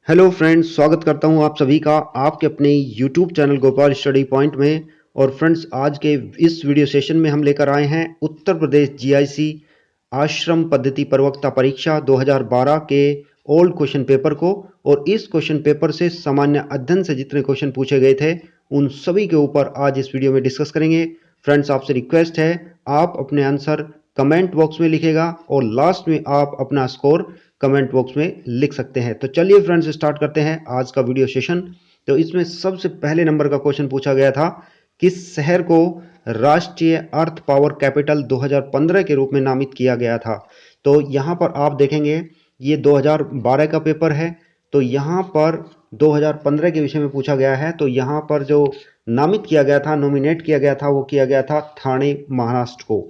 Hello friends, स्वागत करता हूं आप सभी का आपके अपने YouTube channel Gopal study point में। और फ्रेंड्स, आज के इस वीडियो सेशन में हम लेकर आए हैं उत्तर प्रदेश जीआईसी आश्रम पद्धति प्रवक्ता परीक्षा 2012 के ओल्ड क्वेश्चन पेपर को। और इस क्वेश्चन पेपर से सामान्य अध्ययन से जितने क्वेश्चन पूछे गए थे उन सभी के ऊपर आज इस वीडियो में डिस्कस करेंगे। फ्रेंड्स, आपसे रिक्वेस्ट है आप अपने आंसर कमेंट बॉक्स में लिखेगा और लास्ट में आप अपना स्कोर कमेंट बॉक्स में लिख सकते हैं। तो चलिए फ्रेंड्स, स्टार्ट करते हैं आज का वीडियो सेशन। तो इसमें सबसे पहले नंबर का क्वेश्चन पूछा गया था, किस शहर को राष्ट्रीय अर्थ पावर कैपिटल 2015 के रूप में नामित किया गया था। तो यहाँ पर आप देखेंगे ये 2012 का पेपर है, तो यहाँ पर 2015 के विषय में पूछा गया है। तो यहाँ पर जो नामित किया गया था, नॉमिनेट किया गया था, वो किया गया था ठाणे महाराष्ट्र को।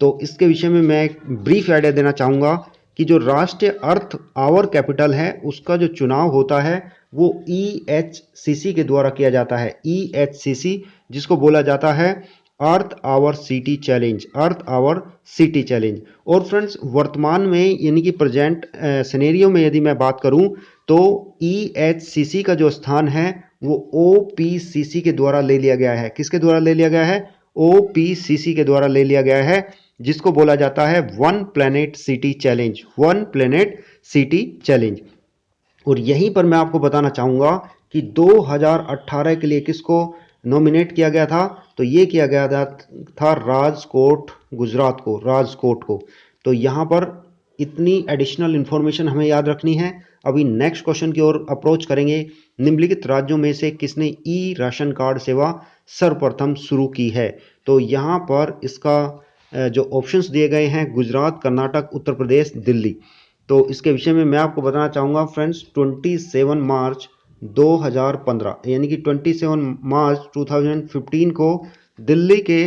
तो इसके विषय में मैं एक ब्रीफ आइडिया देना चाहूँगा कि जो राष्ट्रीय अर्थ आवर कैपिटल है उसका जो चुनाव होता है वो EHCC के द्वारा किया जाता है। EHCC जिसको बोला जाता है Earth Hour City Challenge, Earth Hour City Challenge. और फ्रेंड्स, वर्तमान में यानी कि प्रेजेंट सिनेरियो में यदि मैं बात करूं तो EHCC का जो स्थान है वो OPCC के द्वारा ले लिया गया है। किसके द्वारा ले लिया गया है? OPCC के द्वारा ले लिया गया है, जिसको बोला जाता है one planet city challenge, one planet city Challenge. और यहीं पर मैं आपको बताना चाहूँगा कि 2018 के लिए किसको नॉमिनेट किया गया था। तो ये किया गया था राजकोट, गुजरात को, राजकोट को। तो यहाँ पर इतनी एडिशनल इंफॉर्मेशन हमें याद रखनी है। अभी नेक्स्ट क्वेश्चन की ओर अप्रोच करेंगे। निम्नलिखित राज्यों में से किसने ई राशन कार्ड सेवा सर्वप्रथम शुरू की है। तो यहाँ पर इसका जो ऑप्शंस दिए गए हैं गुजरात, कर्नाटक, उत्तर प्रदेश, दिल्ली। तो इसके विषय में मैं आपको बताना चाहूँगा फ्रेंड्स, 27 मार्च 2015 यानी कि 27 मार्च 2015 को दिल्ली के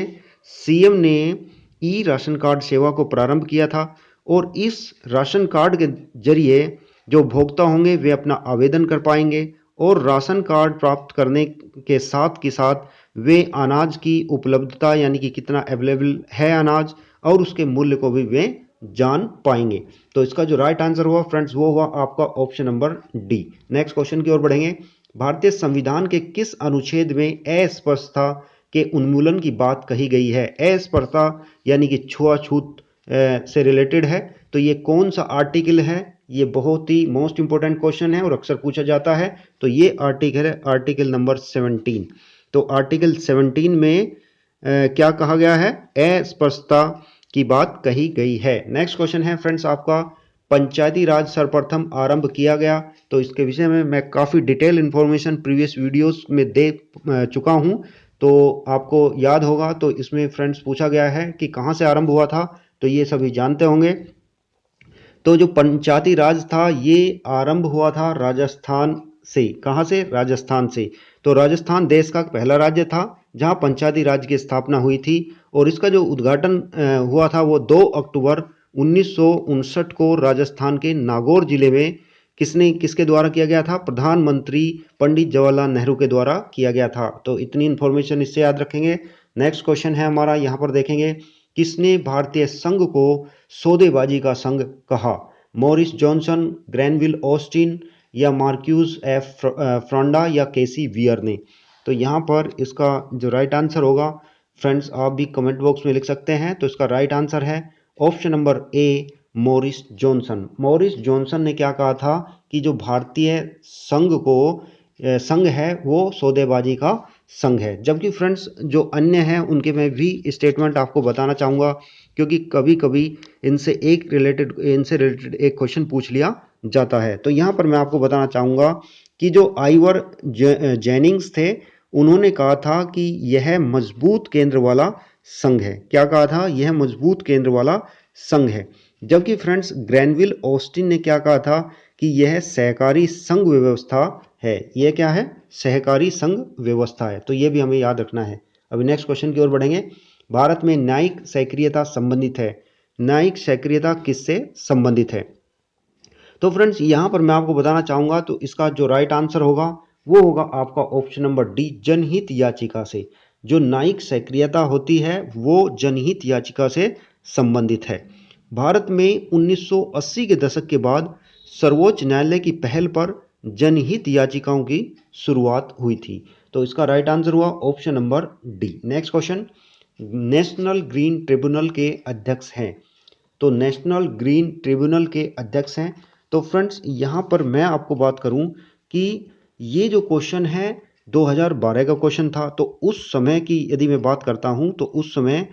CM ने ई राशन कार्ड सेवा को प्रारंभ किया था। और इस राशन कार्ड के जरिए जो उपभोक्ता होंगे वे अपना आवेदन कर पाएंगे और राशन कार्ड प्राप्त करने के साथ वे अनाज की उपलब्धता यानी कि कितना अवेलेबल है अनाज और उसके मूल्य को भी वे जान पाएंगे। तो इसका जो राइट आंसर हुआ फ्रेंड्स वो हुआ आपका option number D. Next question की ओर बढ़ेंगे। भारतीय संविधान के किस अनुच्छेद में अस्पृश्यता के उन्मूलन की बात कही गई है। अस्पृश्यता यानी कि छुआछूत से रिलेटेड है। तो ये कौन सा आर्टिकल है? ये बहुत ही मोस्ट इंपोर्टेंट क्वेश्चन है और अक्सर पूछा जाता है। तो ये आर्टिकल है आर्टिकल नंबर 17। तो आर्टिकल 17 में क्या कहा गया है? अस्पृश्यता की बात कही गई है। नेक्स्ट क्वेश्चन है फ्रेंड्स आपका, पंचायती राज सर्वप्रथम आरंभ किया गया। तो इसके विषय में मैं काफ़ी डिटेल इन्फॉर्मेशन प्रीवियस वीडियोस में दे चुका हूं, तो आपको याद होगा। तो इसमें फ्रेंड्स पूछा गया है कि कहां से आरंभ हुआ था, तो ये सभी जानते होंगे। तो जो पंचायती राज था ये आरंभ हुआ था राजस्थान से। कहां से? राजस्थान से। तो राजस्थान देश का पहला राज्य था जहां पंचायती राज की स्थापना हुई थी। और इसका जो उद्घाटन हुआ था वो 2 अक्टूबर 1959 को राजस्थान के नागौर जिले में किसके द्वारा किया गया था? प्रधानमंत्री पंडित जवाहरलाल नेहरू के द्वारा किया गया था। तो इतनी इंफॉर्मेशन इससे याद रखेंगे। नेक्स्ट क्वेश्चन है हमारा, यहाँ पर देखेंगे, किसने भारतीय संघ को सौदेबाजी का संघ कहा? मॉरिस जॉनसन, ग्रैनविल ऑस्टिन या मार्क्यूस एफ फ्रांडा या केसी वियर ने। तो यहाँ पर इसका जो राइट आंसर होगा फ्रेंड्स आप भी कमेंट बॉक्स में लिख सकते हैं। तो इसका राइट आंसर है ऑप्शन नंबर ए, मॉरिस जॉनसन। मॉरिस जॉनसन ने क्या कहा था कि जो भारतीय संघ है वो सौदेबाजी का संघ है। जबकि फ्रेंड्स जो अन्य हैं उनके मैं भी स्टेटमेंट आपको बताना चाहूँगा, क्योंकि कभी कभी इनसे रिलेटेड एक क्वेश्चन पूछ लिया जाता है। तो यहाँ पर मैं आपको बताना चाहूँगा कि जो आइवर जेनिंग्स थे उन्होंने कहा था कि यह मजबूत केंद्र वाला संघ है। क्या कहा था? यह मजबूत केंद्र वाला संघ है। जबकि फ्रेंड्स ग्रैनविल ऑस्टिन ने क्या कहा था कि यह सहकारी संघ व्यवस्था है। यह क्या है? सहकारी संघ व्यवस्था है। तो यह भी हमें याद रखना है। अभी नेक्स्ट क्वेश्चन की ओर बढ़ेंगे। भारत में न्यायिक सक्रियता संबंधित है। न्यायिक सक्रियता किससे संबंधित है? तो फ्रेंड्स यहाँ पर मैं आपको बताना चाहूँगा, तो इसका जो राइट आंसर होगा वो होगा आपका ऑप्शन नंबर डी, जनहित याचिका से। जो न्यायिक सक्रियता होती है वो जनहित याचिका से संबंधित है। भारत में 1980 के दशक के बाद सर्वोच्च न्यायालय की पहल पर जनहित याचिकाओं की शुरुआत हुई थी? तो इसका राइट आंसर हुआ option number D. Next question, national green tribunal के अध्यक्ष हैं? तो नेशनल ग्रीन ट्रिब्यूनल के अध्यक्ष हैं। तो फ्रेंड्स यहाँ पर मैं आपको बात करूं कि ये जो क्वेश्चन है 2012 का क्वेश्चन था। तो उस समय की यदि मैं बात करता हूं तो उस समय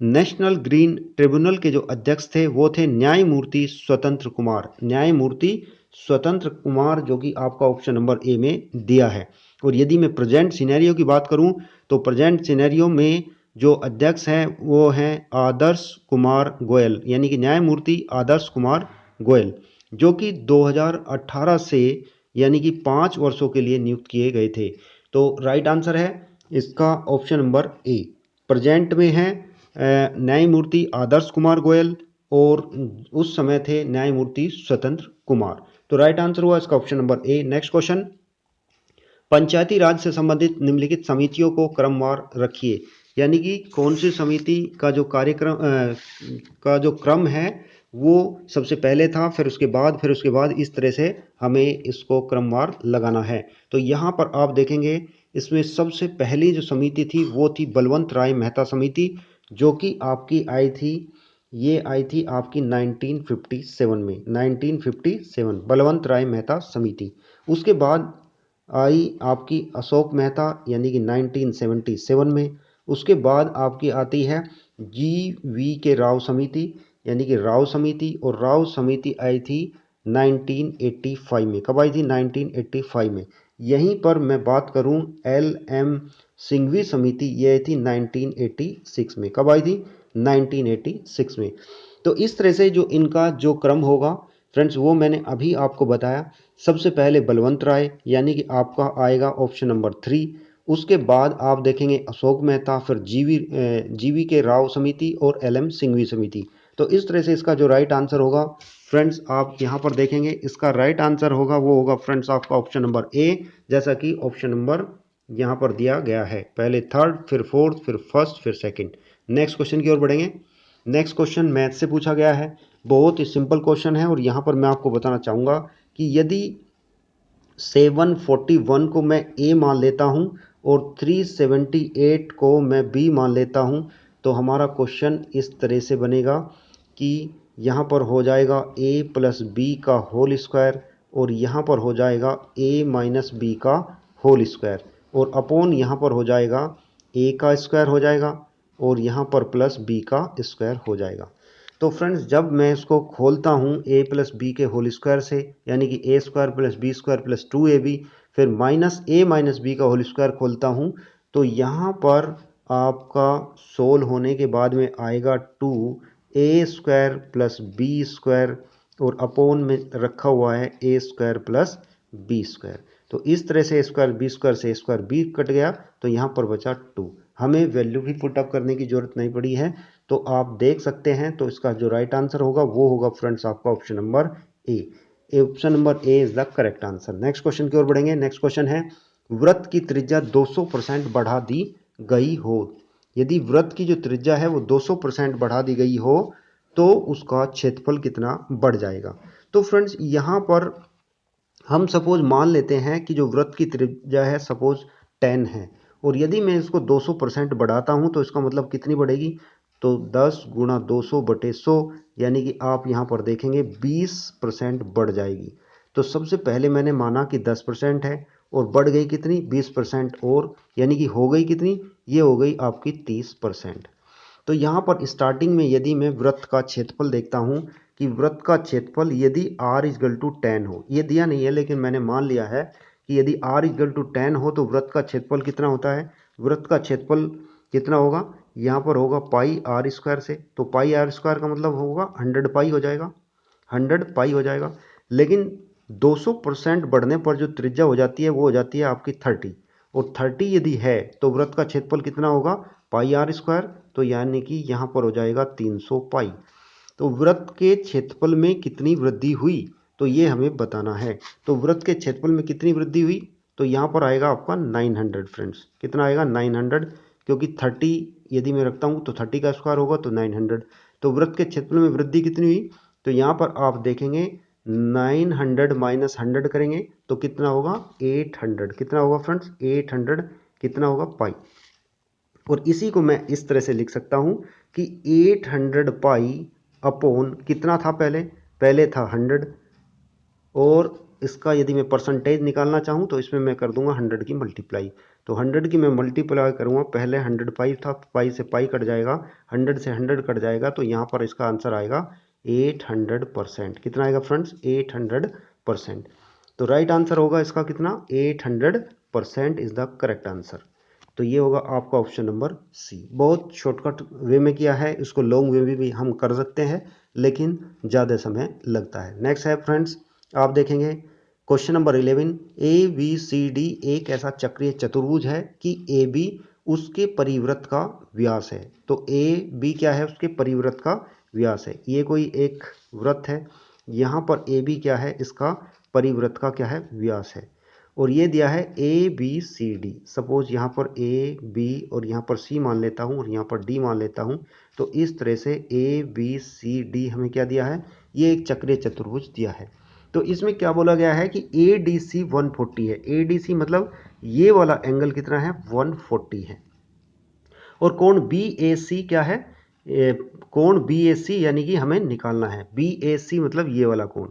नेशनल ग्रीन ट्रिब्यूनल के जो अध्यक्ष थे वो थे न्यायमूर्ति स्वतंत्र कुमार। न्यायमूर्ति स्वतंत्र कुमार, जो कि आपका ऑप्शन नंबर ए में दिया है। और यदि मैं प्रेजेंट सिनेरियो की बात करूं तो प्रेजेंट सिनेरियो में जो अध्यक्ष हैं वो हैं आदर्श कुमार गोयल, यानी कि न्यायमूर्ति आदर्श कुमार गोयल, जो कि 2018 से यानी कि 5 वर्षों के लिए नियुक्त किए गए थे। तो राइट आंसर है इसका ऑप्शन नंबर ए। प्रेजेंट में है न्यायमूर्ति आदर्श कुमार गोयल और उस समय थे न्यायमूर्ति स्वतंत्र कुमार। तो राइट आंसर हुआ इसका option number A. Next question, Panchayati Raj से संबंधित निम्नलिखित समितियों को क्रमवार रखिए। यानी कि कौन सी समिति का जो कार्यक्रम का जो क्रम है वो सबसे पहले था, फिर उसके बाद इस तरह से हमें इसको क्रमवार लगाना है। तो यहाँ पर आप देखेंगे इसमें सबसे पहली जो समिति थी वो थी बलवंत राय मेहता समिति, जो कि आपकी आई थी, ये आई थी आपकी 1957 में, 1957 बलवंत राय मेहता समिति। उसके बाद आई आपकी अशोक मेहता यानी कि 1977 में। उसके बाद आपकी आती है GV राव समिति यानी कि राव समिति, और राव समिति आई थी 1985 में। कब आई थी? 1985 में। यहीं पर मैं बात करूं LM सिंघवी समिति, ये आई थी 1986 में। कब आई थी? 1986 में। तो इस तरह से जो इनका जो क्रम होगा फ्रेंड्स वो मैंने अभी आपको बताया। सबसे पहले बलवंत राय यानी कि आपका आएगा ऑप्शन नंबर 3। उसके बाद आप देखेंगे अशोक मेहता, फिर जीवी के राव समिति और LM सिंघवी समिति। तो इस तरह से इसका जो राइट आंसर होगा फ्रेंड्स आप यहाँ पर देखेंगे, इसका राइट आंसर होगा वो होगा फ्रेंड्स आपका ऑप्शन नंबर ए, जैसा कि ऑप्शन नंबर यहाँ पर दिया गया है। पहले थर्ड, फिर फोर्थ, फिर फर्स्ट, फिर सेकंड। नेक्स्ट क्वेश्चन की ओर बढ़ेंगे। नेक्स्ट क्वेश्चन मैथ से पूछा गया है, बहुत ही सिंपल क्वेश्चन है। और यहाँ पर मैं आपको बताना चाहूँगा कि यदि 741 को मैं ए मान लेता हूँ और 378 को मैं बी मान लेता हूँ, तो हमारा क्वेश्चन इस तरह से बनेगा कि यहाँ पर हो जाएगा a प्लस बी का होल स्क्वायर, और यहाँ पर हो जाएगा a माइनस बी का होल स्क्वायर, और अपॉन यहाँ पर हो जाएगा a का स्क्वायर हो जाएगा, और यहाँ पर प्लस b का स्क्वायर हो जाएगा। तो फ्रेंड्स जब मैं इसको खोलता हूँ a प्लस बी के होल स्क्वायर से, यानी कि a square plus B square plus 2ab, फिर माइनस a माइनस बी का होल स्क्वायर खोलता हूँ, तो यहाँ पर आपका सोल होने के बाद में आएगा 2a square plus B square, और अपॉन में रखा हुआ है a square plus B square. तो इस तरह से स्क्वायर बी स्क्वायर से स्क्वायर बी कट गया, तो यहाँ पर बचा 2। हमें वैल्यू भी पुट अप करने की जरूरत नहीं पड़ी है, तो आप देख सकते हैं। तो इसका जो राइट आंसर होगा वो होगा फ्रेंड्स आपका option number A. Option number A is the correct answer. Next question की ओर बढ़ेंगे। नेक्स्ट क्वेश्चन है, वृत्त की त्रिज्या 200% बढ़ा दी गई हो। यदि वृत्त की जो त्रिज्या है वो 200% बढ़ा दी गई हो तो उसका क्षेत्रफल कितना बढ़ जाएगा। तो फ्रेंड्स यहाँ पर हम सपोज मान लेते हैं कि जो वृत्त की त्रिज्या है सपोज 10 है, और यदि मैं इसको 200% बढ़ाता हूं तो इसका मतलब कितनी बढ़ेगी? तो 10 गुणा 200 बटे 100, यानी कि आप यहाँ पर देखेंगे 20% बढ़ जाएगी। तो सबसे पहले मैंने माना कि 10% है और बढ़ गई कितनी? 20%, और यानी कि हो गई कितनी? ये हो गई आपकी 30%। तो यहाँ पर स्टार्टिंग में यदि मैं वृत्त का क्षेत्रफल देखता हूँ कि वृत्त का क्षेत्रफल यदि r इजगल टू 10 हो, ये दिया नहीं है लेकिन मैंने मान लिया है कि यदि r इजगल टू 10 हो तो वृत्त का क्षेत्रफल कितना होता है? वृत्त का क्षेत्रफल कितना होगा? यहाँ पर होगा पाई आर स्क्वायर से, तो पाई आर स्क्वायर का मतलब होगा 100 पाई हो जाएगा, 100 पाई हो जाएगा। लेकिन 200% बढ़ने पर जो त्रिज्या हो जाती है वो हो जाती है आपकी 30, और 30 यदि है तो वृत्त का क्षेत्रफल कितना होगा? पाई आर स्क्वायर, तो यानी कि यहाँ पर हो जाएगा 300 पाई। तो वृत्त के क्षेत्रफल में कितनी वृद्धि हुई तो ये हमें बताना है। तो वृत्त के क्षेत्रफल में कितनी वृद्धि हुई? तो यहाँ पर आएगा आपका 900 फ्रेंड्स। कितना आएगा? 900, क्योंकि 30 यदि मैं रखता हूँ तो 30 का स्क्वायर होगा तो 900। तो वृत्त के क्षेत्रफल में वृद्धि कितनी हुई? तो यहाँ पर आप देखेंगे 900 माइनस 100 करेंगे तो कितना होगा 800। कितना होगा फ्रेंड्स 800 कितना होगा पाई। और इसी को मैं इस तरह से लिख सकता हूं कि 800 पाई अपॉन कितना था पहले था 100। और इसका यदि मैं परसेंटेज निकालना चाहूँ तो इसमें मैं कर दूंगा 100 की मल्टीप्लाई। तो 100 की मैं मल्टीप्लाई करूँगा, पहले 100 पाई था, पाई से पाई कट जाएगा, 100 से 100 कट जाएगा, तो यहाँ पर इसका आंसर आएगा 800%। कितना आएगा फ्रेंड्स 800%। तो राइट आंसर होगा इसका कितना 800% इज द करेक्ट आंसर। तो ये होगा आपका ऑप्शन नंबर सी। बहुत शॉर्टकट वे में किया है, इसको लॉन्ग वे में भी हम कर सकते हैं लेकिन ज़्यादा समय लगता है। नेक्स्ट है फ्रेंड्स, आप देखेंगे question number 11, A B C D एक ऐसा चक्रीय चतुर्भुज है कि ए बी उसके परिवृत्त का व्यास है। तो ए बी क्या है उसके परिवृत्त का व्यास है। ये कोई एक वृत्त है, यहाँ पर ए बी क्या है इसका परिवृत्त का क्या है व्यास है। और ये दिया है A B C D. Suppose यहाँ पर ए बी और यहाँ पर सी मान लेता हूँ और यहाँ पर डी मान लेता हूँ। तो इस तरह से ए बी सी डी हमें क्या दिया है, ये एक चक्रीय चतुर्भुज दिया है। तो इसमें क्या बोला गया है कि ए डी सी 140 है। ए डी सी मतलब ये वाला एंगल कितना है 140 है। और कोण बी ए सी क्या है, कोण बी ए सी यानी कि हमें निकालना है। बी ए सी मतलब ये वाला कोण,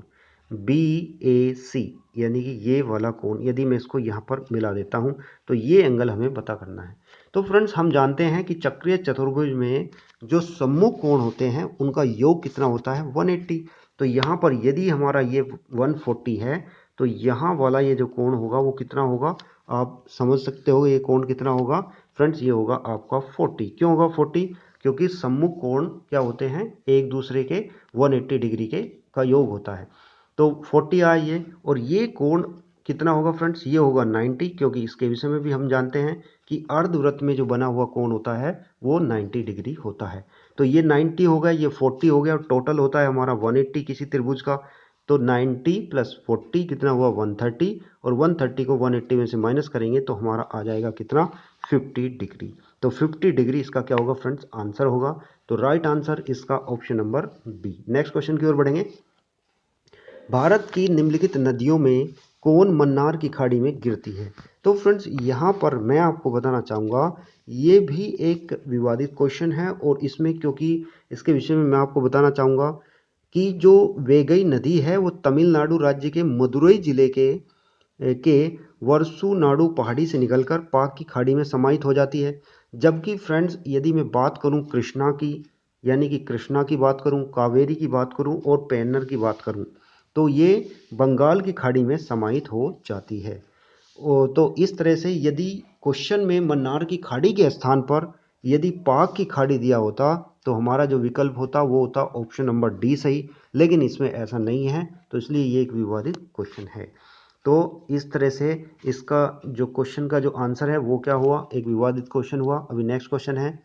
बी ए सी यानी कि ये वाला कोण। यदि मैं इसको यहाँ पर मिला देता हूँ तो ये एंगल हमें पता करना है। तो फ्रेंड्स हम जानते हैं कि चक्रीय चतुर्भुज में जो सम्मुख कोण होते हैं उनका योग कितना होता है 180। तो यहाँ पर यदि हमारा ये 140 है तो यहाँ वाला ये जो कोण होगा वो कितना होगा, आप समझ सकते हो ये कोण कितना होगा फ्रेंड्स, ये होगा आपका 40। क्यों होगा 40, क्योंकि सम्मुख कोण क्या होते हैं एक दूसरे के 180 डिग्री के का योग होता है। तो 40 आया ये, और ये कोण कितना होगा फ्रेंड्स, ये होगा 90, क्योंकि इसके विषय में भी हम जानते हैं कि अर्धवृत्त में जो बना हुआ कोण होता है वो 90 डिग्री होता है। तो ये 90 हो गया, ये 40 हो गया, और टोटल होता है हमारा 180 किसी त्रिभुज का। तो 90 प्लस 40 कितना हुआ 130, और 130 को 180 में से माइनस करेंगे तो हमारा आ जाएगा कितना 50 डिग्री। तो 50 डिग्री इसका क्या होगा फ्रेंड्स आंसर होगा। तो राइट आंसर इसका option number B. Next question की ओर बढ़ेंगे। भारत की निम्नलिखित नदियों में कौन मन्नार की खाड़ी में गिरती है। तो फ्रेंड्स यहाँ पर मैं आपको बताना चाहूँगा ये भी एक विवादित क्वेश्चन है, और इसमें क्योंकि इसके विषय में मैं आपको बताना चाहूँगा कि जो वेगई नदी है वो तमिलनाडु राज्य के मदुरई जिले के वर्सुनाडु पहाड़ी से निकलकर पाक की खाड़ी में समाहित हो जाती है। जबकि फ्रेंड्स यदि मैं बात करूं कृष्णा की, यानी कि कृष्णा की बात करूं, कावेरी की बात करूं और पेन्नर की बात करूं, तो ये बंगाल की खाड़ी में समाहित हो जाती है। तो इस तरह से यदि क्वेश्चन में मन्नार की खाड़ी के स्थान पर यदि पाक की खाड़ी दिया होता तो हमारा जो विकल्प होता वो होता ऑप्शन नंबर डी सही, लेकिन इसमें ऐसा नहीं है, तो इसलिए ये एक विवादित क्वेश्चन है। तो इस तरह से इसका जो क्वेश्चन का जो आंसर है वो क्या हुआ, एक विवादित क्वेश्चन हुआ। अभी नेक्स्ट क्वेश्चन है,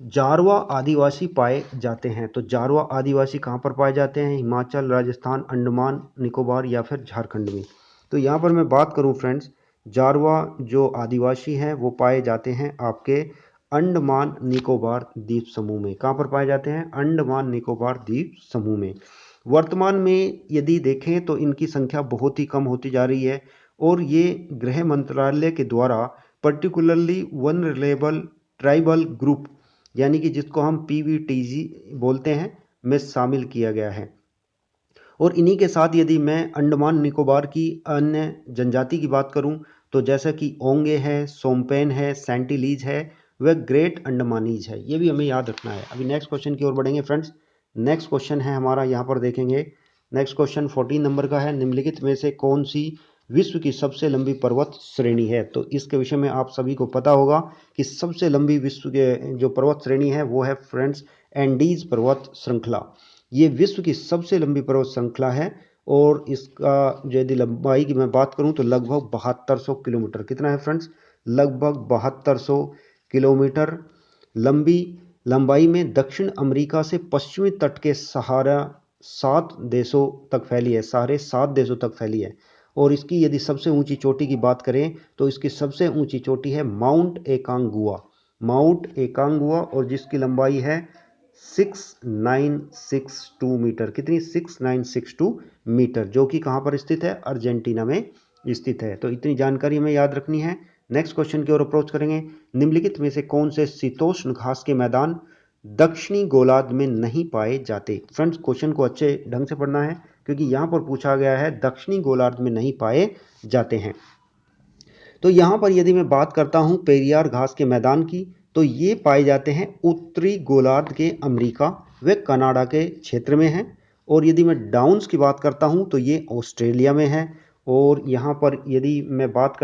जारवा आदिवासी पाए जाते हैं। तो जारवा आदिवासी कहाँ पर पाए जाते हैं, हिमाचल, राजस्थान, अंडमान निकोबार या फिर झारखंड में। तो यहाँ पर मैं बात करूँ फ्रेंड्स, जारवा जो आदिवासी हैं वो पाए जाते हैं आपके अंडमान निकोबार द्वीप समूह में। कहाँ पर पाए जाते हैं, अंडमान निकोबार द्वीप समूह में। वर्तमान में यदि देखें तो इनकी संख्या बहुत ही कम होती जा रही है, और ये गृह मंत्रालय के द्वारा पर्टिकुलरली वनरेबल ट्राइबल ग्रुप यानी कि जिसको हम पीवीटीजी बोलते हैं में शामिल किया गया है। और इन्हीं के साथ यदि मैं अंडमान निकोबार की अन्य जनजाति की बात करूं तो जैसा कि ओंगे है, सोमपेन है, सेंटिलीज है, वह ग्रेट अंडमानीज है। ये भी हमें याद रखना है। अभी नेक्स्ट क्वेश्चन की ओर बढ़ेंगे फ्रेंड्स। नेक्स्ट क्वेश्चन है हमारा, यहाँ पर देखेंगे नेक्स्ट क्वेश्चन 14 नंबर का है, निम्नलिखित में से कौन सी विश्व की सबसे लंबी पर्वत श्रेणी है। तो इसके विषय में आप सभी को पता होगा कि सबसे लंबी विश्व के जो पर्वत श्रेणी है वो है फ्रेंड्स एंडीज पर्वत श्रृंखला। ये विश्व की सबसे लंबी पर्वत श्रृंखला है, और इसका यदि लंबाई की मैं बात करूं तो लगभग 7200 किलोमीटर। कितना है फ्रेंड्स, लगभग 7200 किलोमीटर लंबाई में दक्षिण अमेरिका से पश्चिमी तट के सहारे 7 देशों तक फैली है, सारे 7 देशों तक फैली है। और इसकी यदि सबसे ऊंची चोटी की बात करें तो इसकी सबसे ऊंची चोटी है माउंट एकांगुआ, माउंट एकांगुआ, और जिसकी लंबाई है 6962 मीटर। कितनी? 6962 मीटर, जो कि कहाँ पर स्थित है? अर्जेंटीना में स्थित है। तो इतनी जानकारी हमें याद रखनी है। नेक्स्ट क्वेश्चन की ओर अप्रोच करेंगे। निम्नलिखित में से कौन से शीतोष्ण घास के मैदान दक्षिणी गोलार्ध में नहीं पाए जाते? फ्रेंड्स, क्वेश्चन को अच्छे ढंग से पढ़ना है क्योंकि यहाँ पर पूछा गया है दक्षिणी गोलार्ध में नहीं पाए जाते हैं। तो यहाँ पर यदि मैं बात करता हूँ पेरियार घास के मैदान की, तो ये पाए जाते हैं उत्तरी गोलार्ध के अमेरिका व कनाडा के क्षेत्र में हैं। और यदि मैं डाउन्स की बात करता हूँ तो ये ऑस्ट्रेलिया में है। और यहाँ पर यदि मैं बात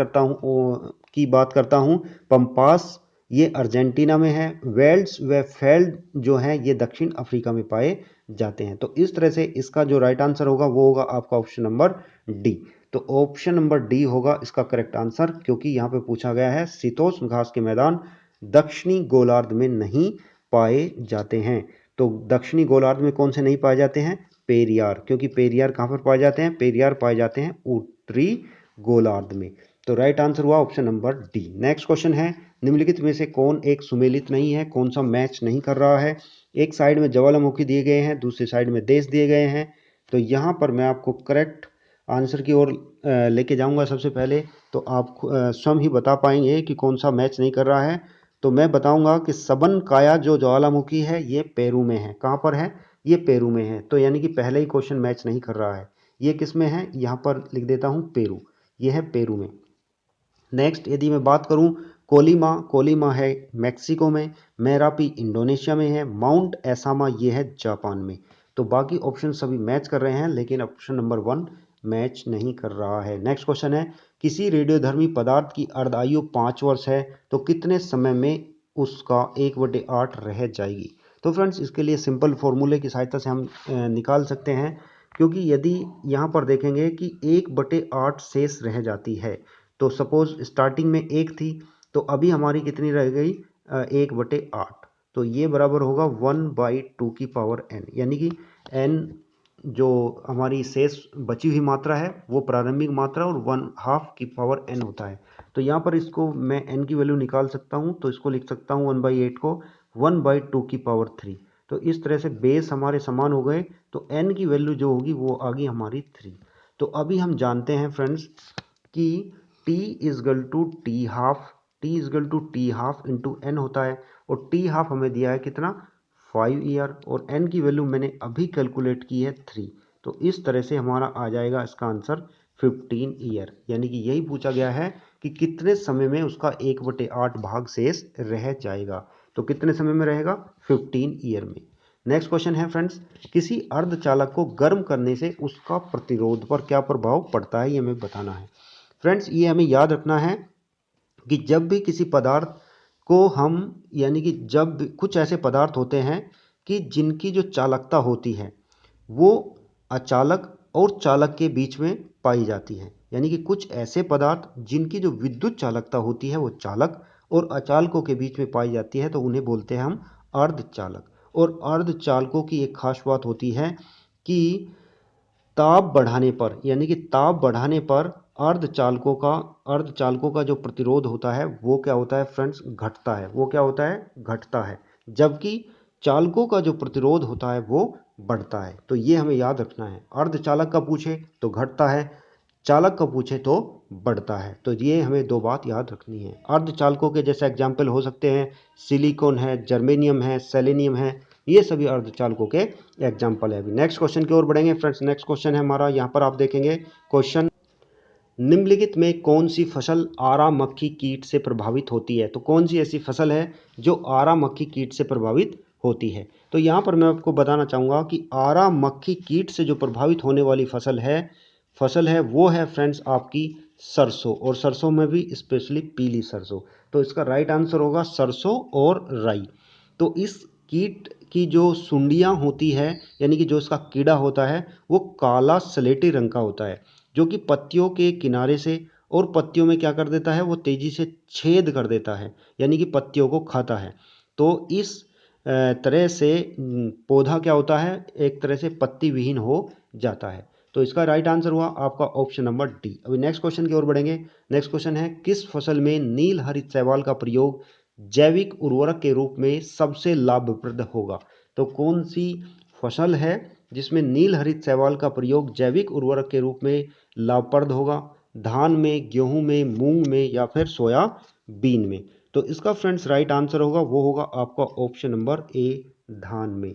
करता हूँ पंपास, ये अर्जेंटीना में है। वेल्स व फेल्ड जो है ये दक्षिण अफ्रीका में पाए जाते हैं। तो इस तरह से इसका जो राइट आंसर होगा वो होगा आपका ऑप्शन नंबर डी। तो ऑप्शन नंबर डी होगा इसका करेक्ट आंसर, क्योंकि यहाँ पे पूछा गया है शीतोष्ण घास के मैदान दक्षिणी गोलार्ध में नहीं पाए जाते हैं। तो दक्षिणी गोलार्ध में कौन से नहीं पाए जाते हैं? पेरियार, क्योंकि पेरियार कहाँ पर पाए जाते हैं? पेरियार पाए जाते हैं उत्तरी गोलार्ध में। तो राइट आंसर हुआ option number D. Next question है, निम्नलिखित में से कौन एक सुमेलित नहीं है? कौन सा मैच नहीं कर रहा है? एक साइड में ज्वालामुखी दिए गए हैं, दूसरी साइड में देश दिए गए हैं। तो यहाँ पर मैं आपको करेक्ट आंसर की ओर लेके जाऊंगा। सबसे पहले तो आप स्वयं ही बता पाएंगे कि कौन सा मैच नहीं कर रहा है। तो मैं बताऊंगा कि सबन काया जो ज्वालामुखी है ये पेरू में है। कहाँ पर है? ये पेरू में है। तो यानी कि पहले ही क्वेश्चन मैच नहीं कर रहा है। ये किस में है? यहाँ पर लिख देता हूँ पेरू, ये है पेरू में। नेक्स्ट यदि मैं बात करूँ कोलिमा, कोलिमा है मैक्सिको में। मेरापी इंडोनेशिया में है। माउंट एसामा ये है जापान में। तो बाकी ऑप्शन सभी मैच कर रहे हैं, लेकिन ऑप्शन नंबर 1 मैच नहीं कर रहा है। नेक्स्ट क्वेश्चन है, किसी रेडियोधर्मी पदार्थ की अर्धायु 5 वर्ष है तो कितने समय में उसका 1/8 रह जाएगी? तो फ्रेंड्स, इसके लिए सिंपल फॉर्मूले की सहायता से हम निकाल सकते हैं। क्योंकि यदि यहाँ पर देखेंगे कि 1/8 शेष रह जाती है, तो सपोज स्टार्टिंग में 1 थी, तो अभी हमारी कितनी रह गई? 1/8। तो ये बराबर होगा 1/2 की पावर n, यानी कि n जो हमारी शेष बची हुई मात्रा है वो प्रारंभिक मात्रा और 1/2 की पावर n होता है। तो यहाँ पर इसको मैं n की वैल्यू निकाल सकता हूँ। तो इसको लिख सकता हूँ 1/8 को 1/2 की पावर 3। तो इस तरह से बेस हमारे समान हो गए। तो n की वैल्यू जो होगी वो आ गई हमारी 3। तो अभी हम जानते हैं फ्रेंड्स कि t is equal to T half into n होता है। और t हाफ हमें दिया है कितना? 5 ईयर। और n की वैल्यू मैंने अभी कैलकुलेट की है 3। तो इस तरह से हमारा आ जाएगा इसका आंसर 15 ईयर। यानी कि यही पूछा गया है कि कितने समय में उसका 1/8 भाग शेष रह जाएगा। तो कितने समय में रहेगा? 15 ईयर में। नेक्स्ट क्वेश्चन है फ्रेंड्स, किसी अर्धचालक को गर्म करने से उसका प्रतिरोध पर क्या प्रभाव पड़ता है, ये हमें बताना है। फ्रेंड्स, ये हमें याद रखना है कि जब भी किसी पदार्थ को हम, यानी कि जब कुछ ऐसे पदार्थ होते हैं कि जिनकी जो चालकता होती है वो अचालक और चालक के बीच में पाई जाती है। यानी कि कुछ ऐसे पदार्थ जिनकी जो विद्युत चालकता होती है वो चालक और अचालकों के बीच में पाई जाती है, तो उन्हें बोलते हैं हम अर्धचालक। और अर्धचालकों की एक खास बात होती है कि ताप बढ़ाने पर, यानी कि ताप बढ़ाने पर अर्धचालकों का जो प्रतिरोध होता है वो क्या होता है फ्रेंड्स? घटता है। वो क्या होता है? घटता है। जबकि चालकों का जो प्रतिरोध होता है वो बढ़ता है। तो ये हमें याद रखना है। अर्धचालक का पूछे तो घटता है, चालक का पूछे तो बढ़ता है। तो ये हमें 2 बात याद रखनी है। अर्धचालकों के जैसे एग्जाम्पल हो सकते हैं सिलिकॉन है, जर्मेनियम है, सेलेनियम है, ये सभी अर्धचालकों के एग्जाम्पल है। अभी नेक्स्ट क्वेश्चन की ओर बढ़ेंगे फ्रेंड्स। नेक्स्ट क्वेश्चन है हमारा, यहाँ पर आप देखेंगे क्वेश्चन, निम्नलिखित में कौन सी फसल आरा मक्खी कीट से प्रभावित होती है? तो कौन सी ऐसी फसल है जो आरा मक्खी कीट से प्रभावित होती है? तो यहाँ पर मैं आपको बताना चाहूँगा कि आरा मक्खी कीट से जो प्रभावित होने वाली फसल है वो है फ्रेंड्स आपकी सरसों। और सरसों में भी स्पेशली पीली सरसों। तो इसका राइट आंसर होगा सरसों और राई। तो इस कीट की जो सुंडियाँ होती है, यानी कि जो इसका कीड़ा होता है वो काला स्लेटी रंग का होता है, जो कि पत्तियों के किनारे से और पत्तियों में क्या कर देता है? वो तेजी से छेद कर देता है, यानी कि पत्तियों को खाता है। तो इस तरह से पौधा क्या होता है? एक तरह से पत्ती विहीन हो जाता है। तो इसका राइट आंसर हुआ आपका ऑप्शन नंबर डी। अभी नेक्स्ट क्वेश्चन की ओर बढ़ेंगे। नेक्स्ट क्वेश्चन है, किस फसल में नील हरित शैवाल का प्रयोग जैविक उर्वरक के रूप में सबसे लाभप्रद होगा? तो कौन सी फसल है जिसमें नील हरित शैवाल का प्रयोग जैविक उर्वरक के रूप में लाभप्रद होगा? धान में, गेहूं में, मूंग में या फिर सोयाबीन में? तो इसका फ्रेंड्स राइट आंसर होगा वो होगा आपका ऑप्शन नंबर ए, धान में।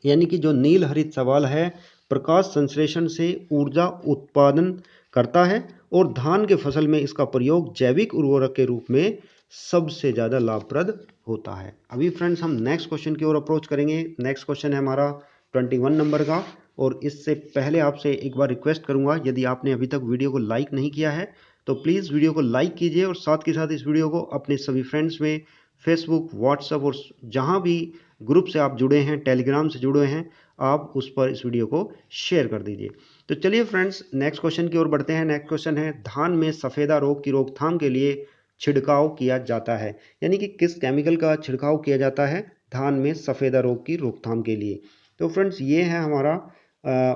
यानी कि जो नील हरित शैवाल है प्रकाश संश्लेषण से ऊर्जा उत्पादन करता है और धान के फसल में इसका प्रयोग जैविक उर्वरक के रूप में सबसे ज़्यादा लाभप्रद होता है। अभी फ्रेंड्स हम नेक्स्ट क्वेश्चन की ओर अप्रोच करेंगे। नेक्स्ट क्वेश्चन है हमारा 21 नंबर का, और इससे पहले आपसे एक बार रिक्वेस्ट करूंगा, यदि आपने अभी तक वीडियो को लाइक नहीं किया है तो प्लीज़ वीडियो को लाइक कीजिए और साथ के साथ इस वीडियो को अपने सभी फ्रेंड्स में, फेसबुक, व्हाट्सएप और जहाँ भी ग्रुप से आप जुड़े हैं, टेलीग्राम से जुड़े हैं, आप उस पर इस वीडियो को शेयर कर दीजिए। तो चलिए फ्रेंड्स नेक्स्ट क्वेश्चन की ओर बढ़ते हैं। नेक्स्ट क्वेश्चन है, धान में सफ़ेदा रोग की रोकथाम के लिए छिड़काव किया जाता है, यानी कि किस केमिकल का छिड़काव किया जाता है धान में सफ़ेदा रोग की रोकथाम के लिए? तो फ्रेंड्स ये है हमारा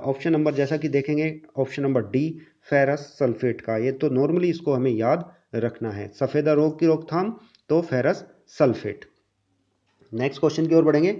ऑप्शन नंबर, जैसा कि देखेंगे option number D, ferrous sulphate का। ये तो नॉर्मली इसको हमें याद रखना है, सफ़ेदा रोग की रोकथाम तो फेरस सल्फेट। नेक्स्ट क्वेश्चन की ओर बढ़ेंगे।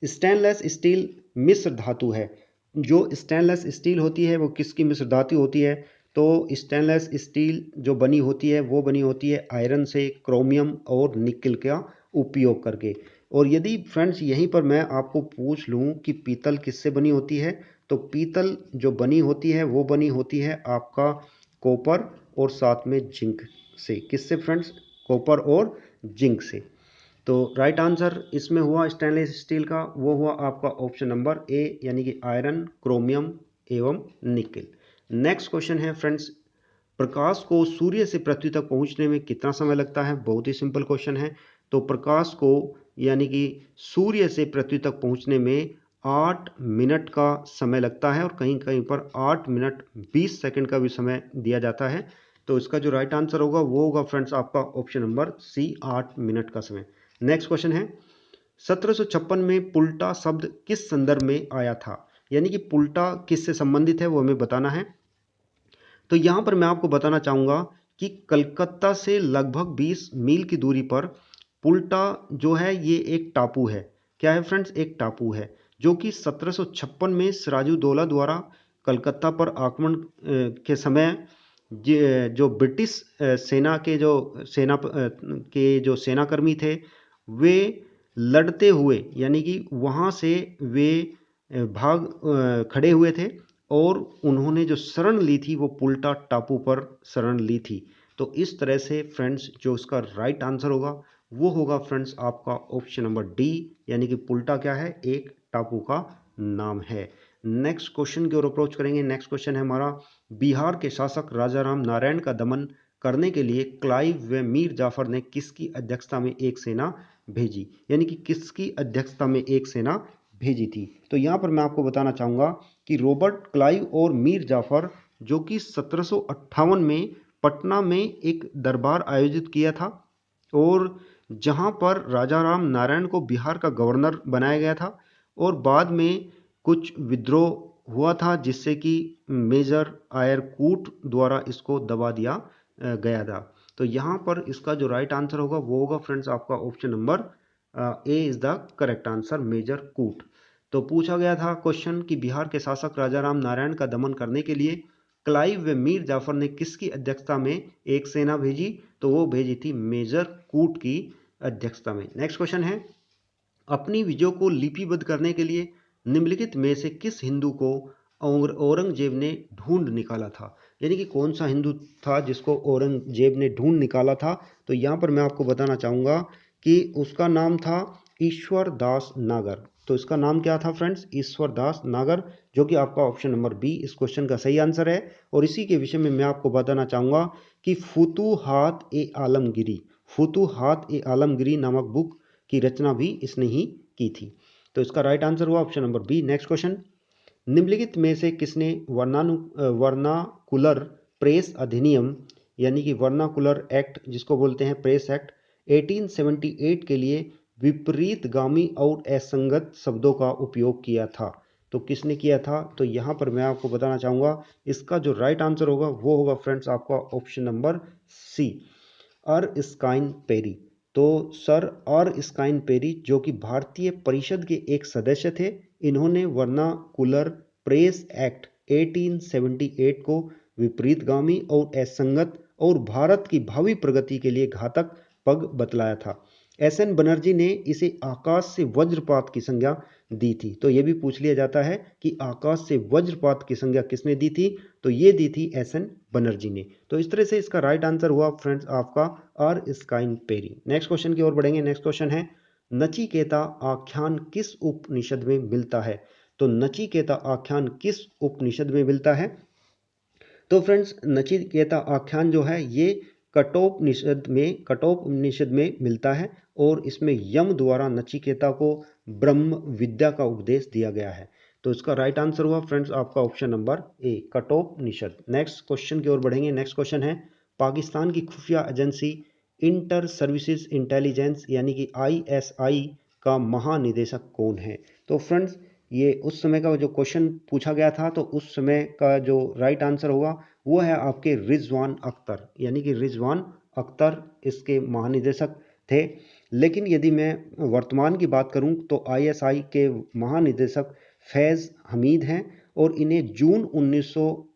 स्टेनलेस स्टील मिश्र धातु है। जो स्टेनलेस स्टील होती है वो किसकी मिश्र धातु होती है? तो स्टेनलेस स्टील जो बनी होती है वो बनी होती है आयरन से, क्रोमियम और निकेल का उपयोग करके। और यदि फ्रेंड्स यहीं पर मैं आपको पूछ लूँ कि पीतल किससे बनी होती है, तो पीतल जो बनी होती है वो बनी होती है आपका कॉपर और साथ में जिंक से। किससे फ्रेंड्स? कॉपर और जिंक से। तो राइट आंसर इसमें हुआ स्टेनलेस स्टील का वो हुआ आपका ऑप्शन नंबर ए, यानी कि आयरन, क्रोमियम एवं निकेल। नेक्स्ट क्वेश्चन है फ्रेंड्स, प्रकाश को सूर्य से पृथ्वी तक पहुंचने में कितना समय लगता है? बहुत ही सिंपल क्वेश्चन है। तो प्रकाश को यानी कि सूर्य से पृथ्वी तक पहुंचने में 8 मिनट का समय लगता है और कहीं कहीं पर 8 मिनट 20 सेकंड का भी समय दिया जाता है। तो इसका जो राइट आंसर होगा वो होगा फ्रेंड्स आपका ऑप्शन नंबर सी, 8 मिनट का समय। नेक्स्ट क्वेश्चन है, 1756 में पुल्टा शब्द किस संदर्भ में आया था? यानी कि पुल्टा किससे संबंधित है वो हमें बताना है। तो यहाँ पर मैं आपको बताना चाहूँगा कि कलकत्ता से लगभग 20 मील की दूरी पर पुल्टा जो है ये एक टापू है। क्या है फ्रेंड्स? एक टापू है जो कि 1756 में सिराजुद्दौला द्वारा कलकत्ता पर आक्रमण के समय जो ब्रिटिश सेनाकर्मी थे वे लड़ते हुए, यानी कि वहाँ से वे खड़े हुए थे और उन्होंने जो शरण ली थी वो पुल्टा टापू पर शरण ली थी। तो इस तरह से फ्रेंड्स जो इसका राइट आंसर होगा वो होगा फ्रेंड्स आपका ऑप्शन नंबर डी, यानी कि पुल्टा क्या है? एक टापू का नाम है। नेक्स्ट क्वेश्चन की ओर अप्रोच करेंगे। नेक्स्ट क्वेश्चन है हमारा, बिहार के शासक राजा राम नारायण का दमन करने के लिए क्लाइव व मीर जाफर ने किसकी अध्यक्षता में एक सेना भेजी? यानी कि किसकी अध्यक्षता में एक सेना भेजी थी? तो यहाँ पर मैं आपको बताना चाहूँगा कि रॉबर्ट क्लाइव और मीर जाफर जो कि 1758 में पटना में एक दरबार आयोजित किया था और जहाँ पर राजा राम नारायण को बिहार का गवर्नर बनाया गया था और बाद में कुछ विद्रोह हुआ था जिससे कि मेजर आयर कूट द्वारा इसको दबा दिया गया था। तो यहाँ पर इसका जो राइट आंसर होगा वो होगा फ्रेंड्स आपका option number A is the correct answer, major कूट। तो पूछा गया था क्वेश्चन कि बिहार के शासक राजा राम नारायण का दमन करने के लिए क्लाइव व मीर जाफर ने किसकी अध्यक्षता में एक सेना भेजी? तो वो भेजी थी मेजर कूट की अध्यक्षता में। नेक्स्ट क्वेश्चन है, अपनी विजयों को लिपिबद्ध करने के लिए निम्नलिखित में से किस हिंदू को औरंगजेब ने ढूंढ निकाला था? यानी कि कौन सा हिंदू था जिसको औरंगजेब ने ढूंढ निकाला था? तो यहाँ पर मैं आपको बताना चाहूँगा कि उसका नाम था ईश्वर दास नागर। तो इसका नाम क्या था फ्रेंड्स? ईश्वर दास नागर, जो कि आपका ऑप्शन नंबर बी इस क्वेश्चन का सही आंसर है। और इसी के विषय में मैं आपको बताना चाहूँगा कि फुतूहात ए आलमगिरी नामक बुक की रचना भी इसने ही की थी। तो इसका राइट आंसर हुआ option number B. Next question, निम्नलिखित में से किसने वर्नाकुलर प्रेस अधिनियम यानी कि वर्नाकुलर एक्ट जिसको बोलते हैं प्रेस एक्ट 1878 के लिए विपरीतगामी और असंगत शब्दों का उपयोग किया था? तो किसने किया था? तो यहाँ पर मैं आपको बताना चाहूँगा इसका जो राइट आंसर होगा वो होगा फ्रेंड्स आपका ऑप्शन नंबर सी, अर्स्काइन पेरी। तो सर आर स्काइन पेरी जो कि भारतीय परिषद के एक सदस्य थे, इन्होंने वर्नाकुलर प्रेस एक्ट 1878 को विपरीतगामी और असंगत और भारत की भावी प्रगति के लिए घातक पग बतलाया था। एस.एन. बनर्जी ने इसे आकाश से वज्रपात की संज्ञा दी थी। तो ये भी पूछ लिया जाता है कि आकाश से वज्रपात की संज्ञा किसने दी थी, तो ये दी थी एस.एन. बनर्जी ने। तो इस तरह से इसका राइट आंसर हुआ फ्रेंड्स आपका आर स्काइन पेरी। नेक्स्ट क्वेश्चन की ओर बढ़ेंगे। नेक्स्ट क्वेश्चन है, नचिकेता आख्यान किस उपनिषद में मिलता है? तो नचिकेता आख्यान किस उपनिषद में मिलता है? तो फ्रेंड्स नचिकेता आख्यान जो है ये कठोपनिषद में मिलता है और इसमें यम द्वारा नचिकेता को ब्रह्म विद्या का उपदेश दिया गया है। तो इसका राइट आंसर हुआ फ्रेंड्स आपका ऑप्शन नंबर ए, कठोपनिषद। नेक्स्ट क्वेश्चन की ओर बढ़ेंगे। नेक्स्ट क्वेश्चन है, पाकिस्तान की खुफिया एजेंसी इंटर सर्विसेज इंटेलिजेंस यानी कि ISI का महानिदेशक कौन है? तो फ्रेंड्स ये उस समय का जो क्वेश्चन पूछा गया था, तो उस समय का जो राइट आंसर होगा वो है आपके रिजवान अख्तर, यानी कि रिजवान अख्तर इसके महानिदेशक थे। लेकिन यदि मैं वर्तमान की बात करूं तो ISI के महानिदेशक फैज़ हमीद हैं और इन्हें जून 1900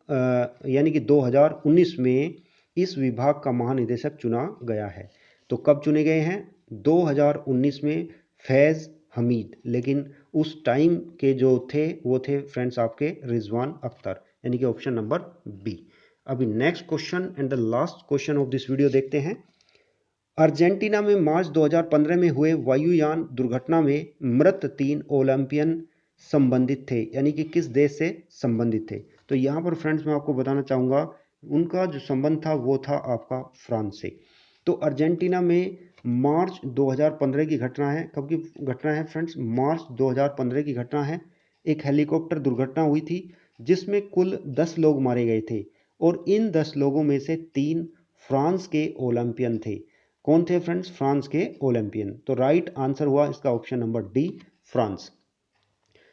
यानी कि 2019 में इस विभाग का महानिदेशक चुना गया है। तो कब चुने गए हैं? 2019 में फैज़ हमीद, लेकिन उस टाइम के जो थे वो थे फ्रेंड्स आपके रिजवान अख्तर, यानी कि ऑप्शन नंबर बी। अभी next question and the last question of this video देखते हैं। अर्जेंटीना में मार्च 2015 में हुए वायुयान दुर्घटना में मृत 3 ओलंपियन संबंधित थे, यानी कि किस देश से संबंधित थे? तो यहाँ पर फ्रेंड्स मैं आपको बताना चाहूँगा उनका जो संबंध था वो था आपका फ्रांस से। तो अर्जेंटीना में मार्च 2015 की घटना है। कब की घटना है फ्रेंड्स? मार्च 2015 की घटना है। एक हेलीकॉप्टर दुर्घटना हुई थी जिसमें कुल 10 लोग मारे गए थे और इन 10 लोगों में से 3 फ्रांस के ओलंपियन थे। कौन थे फ्रेंड्स? फ्रांस के ओलंपियन। तो राइट आंसर हुआ इसका option number D, France.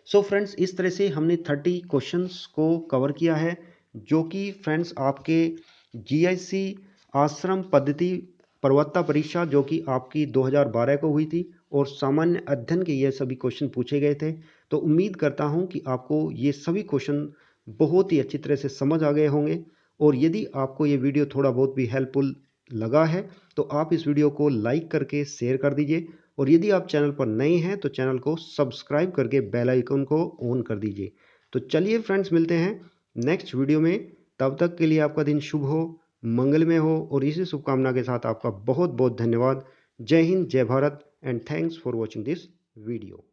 So friends इस तरह से हमने 30 क्वेश्चंस को कवर किया है जो कि फ्रेंड्स आपके GIC आश्रम पद्धति प्रवक्ता परीक्षा जो कि आपकी 2012 को हुई थी और सामान्य अध्ययन के ये सभी क्वेश्चन पूछे गए थे। तो उम्मीद करता हूँ कि आपको ये सभी क्वेश्चन बहुत ही अच्छी तरह से समझ आ गए होंगे और यदि आपको ये वीडियो थोड़ा बहुत भी हेल्पफुल लगा है तो आप इस वीडियो को लाइक करके शेयर कर दीजिए और यदि आप चैनल पर नए हैं तो चैनल को सब्सक्राइब करके बेल आइकन को ऑन कर दीजिए। तो चलिए फ्रेंड्स मिलते हैं नेक्स्ट वीडियो में। तब तक के लिए आपका दिन शुभ हो, मंगलमय हो और इसी शुभकामना के साथ आपका बहुत बहुत धन्यवाद। जय हिंद, जय Bharat and thanks for watching this video.